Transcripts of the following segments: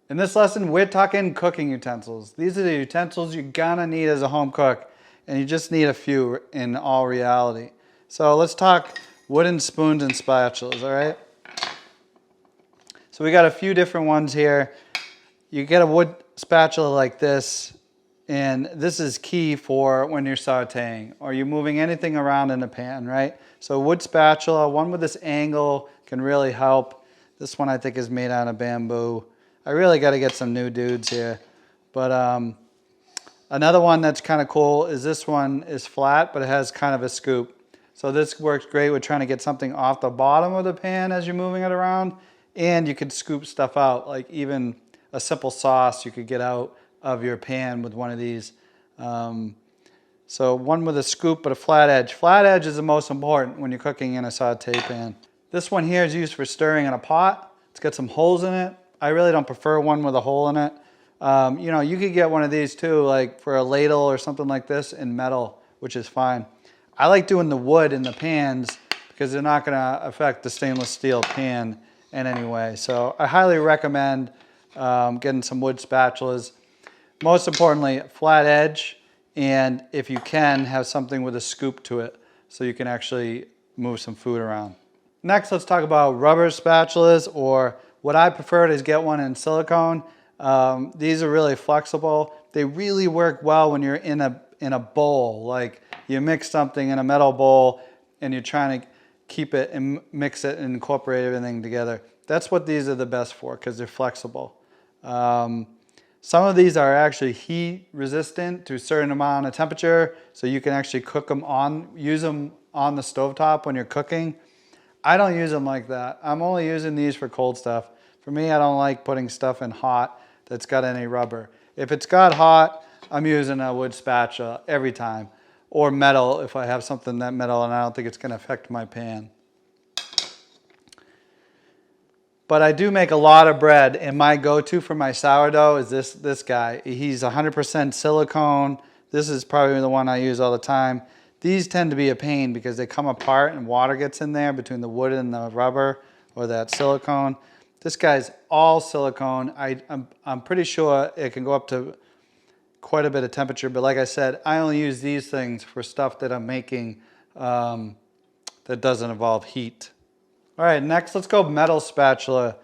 In this lesson, we're talking cooking utensils. These are the utensils you're gonna need as a home cook, and you just need a few in all reality. So let's talk wooden spoons and spatulas, all right? So we got a few different ones here. You get a wood spatula like this, and this is key for when you're sauteing or you're moving anything around in a pan, right? So wood spatula, one with this angle can really help. This one I think is made out of bamboo. I really got to get some new dudes here. But another one that's kind of cool is this one is flat, but it has kind of a scoop. So this works great with trying to get something off the bottom of the pan as you're moving it around. And you could scoop stuff out, like even a simple sauce you could get out of your pan with one of these. So one with a scoop but a flat edge. Flat edge is the most important when you're cooking in a saute pan. This one here is used for stirring in a pot. It's got some holes in it. I really don't prefer one with a hole in it. You know, you could get one of these too, like for a ladle or something like this in metal, which is fine. I like doing the wood in the pans because they're not gonna affect the stainless steel pan in any way. So I highly recommend getting some wood spatulas. Most importantly, flat edge, and if you can, have something with a scoop to it so you can actually move some food around. Next, let's talk about rubber spatulas, or what I prefer is get one in silicone. These are really flexible. They really work well when you're in a bowl, like you mix something in a metal bowl and you're trying to keep it and mix it and incorporate everything together. That's what these are the best for, because they're flexible. Some of these are actually heat resistant to a certain amount of temperature, so you can actually cook them use them on the stovetop when you're cooking. I don't use them like that. I'm only using these for cold stuff. For me, I don't like putting stuff in hot that's got any rubber. If it's got hot, I'm using a wood spatula every time, or metal if I have something that metal and I don't think it's going to affect my pan. But I do make a lot of bread, and my go-to for my sourdough is this guy. He's 100% silicone. This is probably the one I use all the time. These tend to be a pain because they come apart and water gets in there between the wood and the rubber or that silicone. This guy's all silicone. I'm pretty sure it can go up to quite a bit of temperature, but like I said, I only use these things for stuff that I'm making that doesn't involve heat. All right, next let's go metal spatula.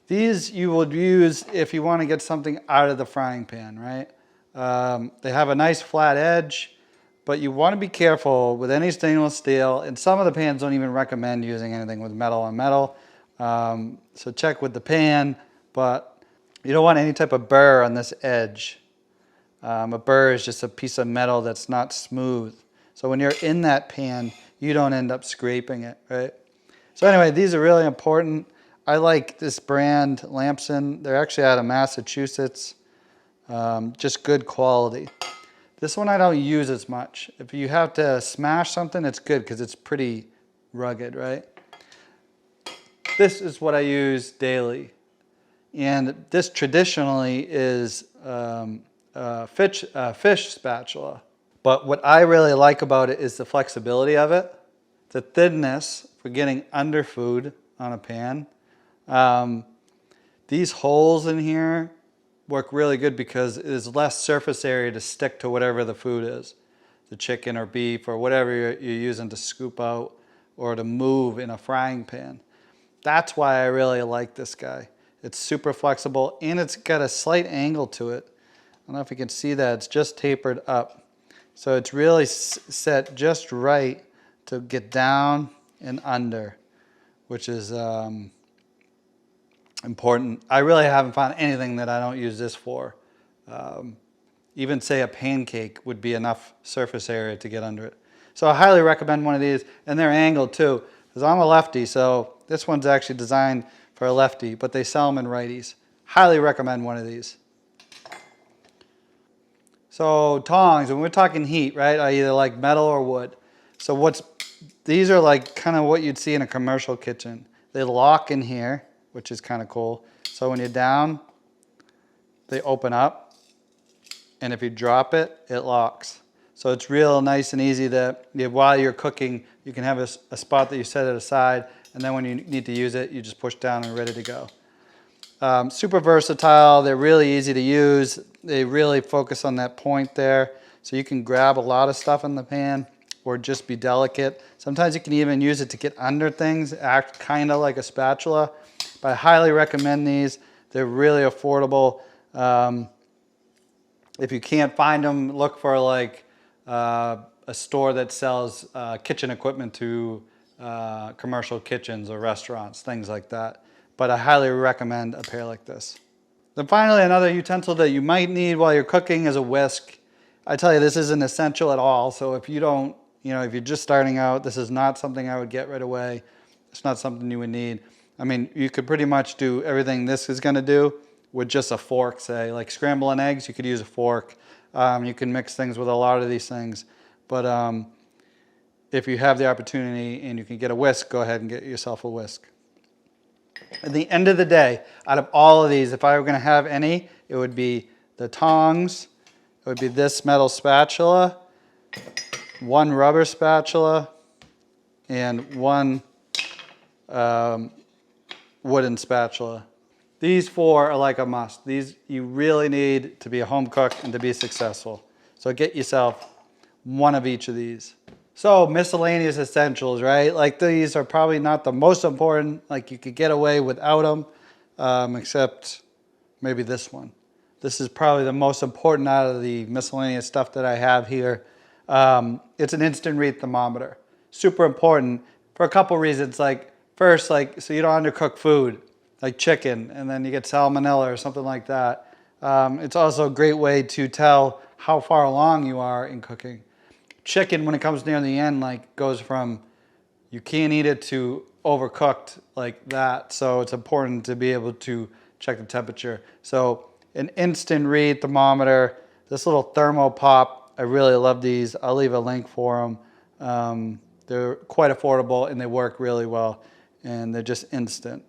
These you would use if you want to get something out of the frying pan, right? They have a nice flat edge, but you want to be careful with any stainless steel, and some of the pans don't even recommend using anything with metal on metal. So check with the pan, but you don't want any type of burr on this edge. A burr is just a piece of metal that's not smooth. So when you're in that pan, you don't end up scraping it, right? So anyway, these are really important. I like this brand, Lamson. They're actually out of Massachusetts. Just good quality. This one I don't use as much. If you have to smash something, it's good because it's pretty rugged, right? This is what I use daily. And this traditionally is fish spatula. But what I really like about it is the flexibility of it, the thinness for getting under food on a pan. These holes in here work really good because there's less surface area to stick to whatever the food is, the chicken or beef or whatever you're using to scoop out or to move in a frying pan. That's why I really like this guy. It's super flexible and it's got a slight angle to it. I don't know if you can see that, it's just tapered up. So it's really set just right to get down and under, which is important. I really haven't found anything that I don't use this for. Even say a pancake would be enough surface area to get under it. So I highly recommend one of these, and they're angled too, because I'm a lefty, so this one's actually designed for a lefty, but they sell them in righties. Highly recommend one of these. So tongs, when we're talking heat, right? I either like metal or wood. So these are like kind of what you'd see in a commercial kitchen. They lock in here, which is kind of cool. So when you're down, they open up, and if you drop it, it locks. So it's real nice and easy that while you're cooking, you can have a spot that you set it aside, and then when you need to use it, you just push down and ready to go. Super versatile. They're really easy to use. They really focus on that point there. So you can grab a lot of stuff in the pan or just be delicate. Sometimes you can even use it to get under things, act kind of like a spatula. But I highly recommend these. They're really affordable. If you can't find them, look for like a store that sells kitchen equipment to commercial kitchens or restaurants, things like that. But I highly recommend a pair like this. Then finally, another utensil that you might need while you're cooking is a whisk. I tell you, this isn't essential at all. So if you don't, if you're just starting out, this is not something I would get right away. It's not something you would need. I mean, you could pretty much do everything this is going to do with just a fork, say. Like scrambling eggs, you could use a fork. You can mix things with a lot of these things. But if you have the opportunity and you can get a whisk, go ahead and get yourself a whisk. At the end of the day, out of all of these, if I were going to have any, it would be the tongs, it would be this metal spatula, one rubber spatula, and one wooden spatula. These four are like a must. These you really need to be a home cook and to be successful. So get yourself one of each of these. So miscellaneous essentials, right? Like these are probably not the most important. Like you could get away without them, except maybe this one. This is probably the most important out of the miscellaneous stuff that I have here. It's an instant read thermometer. Super important for a couple reasons. Like first, so you don't undercook food, like chicken, and then you get salmonella or something like that. It's also a great way to tell how far along you are in cooking. Chicken, when it comes near the end, goes from you can't eat it to overcooked like that. So it's important to be able to check the temperature. So an instant read thermometer, this little thermo pop, I really love these. I'll leave a link for them. They're quite affordable and they work really well, and they're just instant.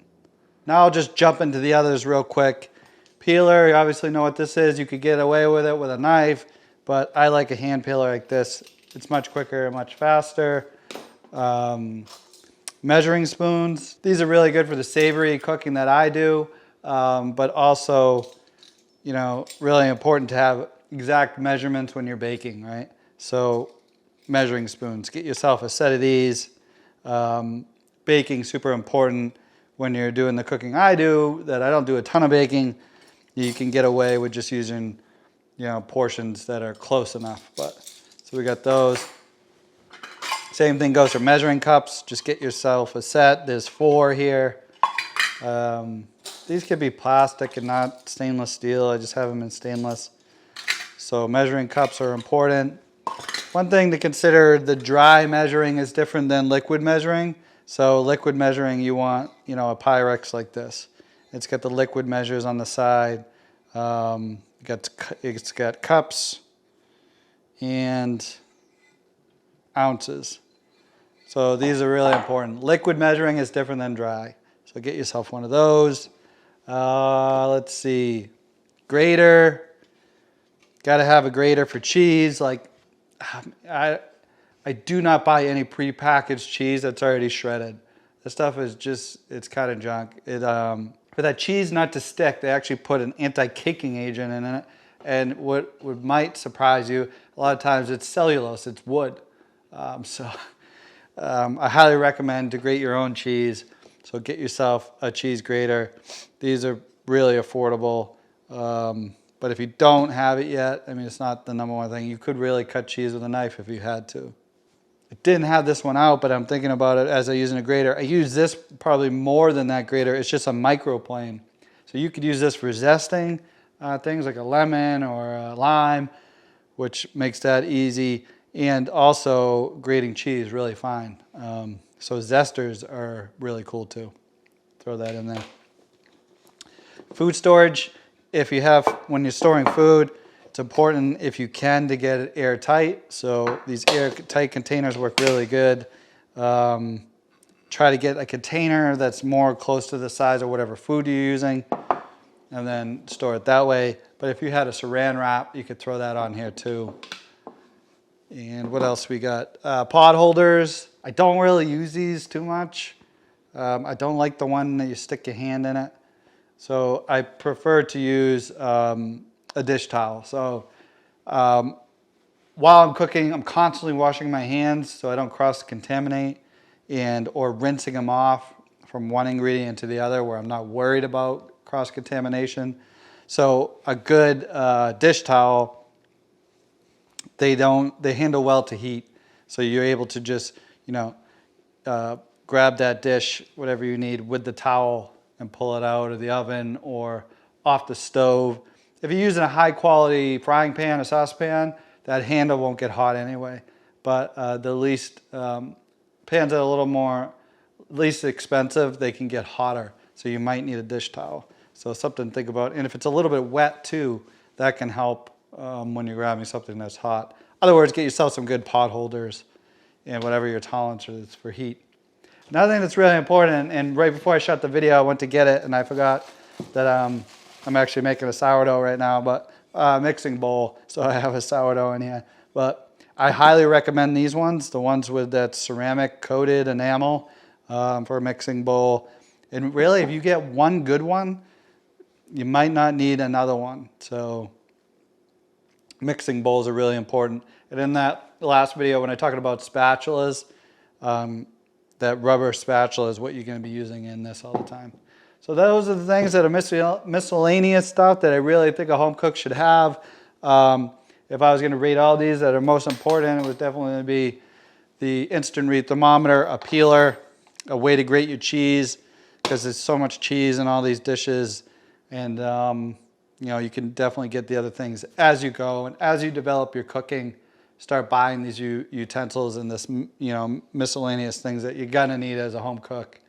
Now I'll just jump into the others real quick. Peeler, you obviously know what this is. You could get away with it with a knife, but I like a hand peeler like this. It's much quicker and much faster. Measuring spoons. These are really good for the savory cooking that I do, but also, really important to have exact measurements when you're baking, right? So measuring spoons. Get yourself a set of these. Baking, super important when you're doing the cooking I do, that I don't do a ton of baking. You can get away with just using, portions that are close enough. So we got those. Same thing goes for measuring cups. Just get yourself a set. There's 4 here. These could be plastic and not stainless steel. I just have them in stainless. So measuring cups are important. One thing to consider, the dry measuring is different than liquid measuring. So liquid measuring, you want, a Pyrex like this. It's got the liquid measures on the side. It's got cups and ounces. So these are really important. Liquid measuring is different than dry. So get yourself one of those. Let's see. Grater. Got to have a grater for cheese. I do not buy any prepackaged cheese that's already shredded. This stuff is it's kind of junk. For that cheese not to stick, they actually put an anti-caking agent in it. And what might surprise you, a lot of times it's cellulose, it's wood. I highly recommend to grate your own cheese. So get yourself a cheese grater. These are really affordable. But if you don't have it yet, it's not the #1 thing. You could really cut cheese with a knife if you had to. I didn't have this one out, but I'm thinking about it as I use a grater. I use this probably more than that grater. It's just a microplane. So you could use this for zesting things like a lemon or a lime, which makes that easy. And also grating cheese really fine. So zesters are really cool too. Throw that in there. Food storage. When you're storing food, it's important if you can to get it airtight. So these airtight containers work really good. Try to get a container that's more close to the size of whatever food you're using, and then store it that way. But if you had a saran wrap, you could throw that on here too. And what else we got? Pot holders. I don't really use these too much. I don't like the one that you stick your hand in it. So I prefer to use a dish towel. So while I'm cooking, I'm constantly washing my hands so I don't cross-contaminate or rinsing them off from one ingredient to the other where I'm not worried about cross-contamination. So a good dish towel, they handle well to heat. So you're able to just, grab that dish, whatever you need, with the towel and pull it out of the oven or off the stove. If you're using a high quality frying pan or saucepan, that handle won't get hot anyway. But the pans that are a little more, least expensive, they can get hotter. So you might need a dish towel. So something to think about. And if it's a little bit wet too, that can help when you're grabbing something that's hot. In other words, get yourself some good pot holders and whatever your tolerance is for heat. Another thing that's really important, and right before I shot the video, I went to get it and I forgot that I'm actually making a sourdough right now, but mixing bowl, so I have a sourdough in here. But I highly recommend these ones, the ones with that ceramic coated enamel for a mixing bowl. And really, if you get one good one, you might not need another one. So mixing bowls are really important. And in that last video, when I talked about spatulas, that rubber spatula is what you're going to be using in this all the time. So those are the things that are miscellaneous stuff that I really think a home cook should have. If I was going to rate all these that are most important, it would definitely be the instant read thermometer, a peeler, a way to grate your cheese, because there's so much cheese in all these dishes. And you can definitely get the other things as you go. And as you develop your cooking, start buying these utensils and this, miscellaneous things that you're gonna need as a home cook.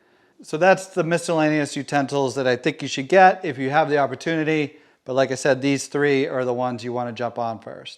So that's the miscellaneous utensils that I think you should get if you have the opportunity. But like I said, these three are the ones you want to jump on first.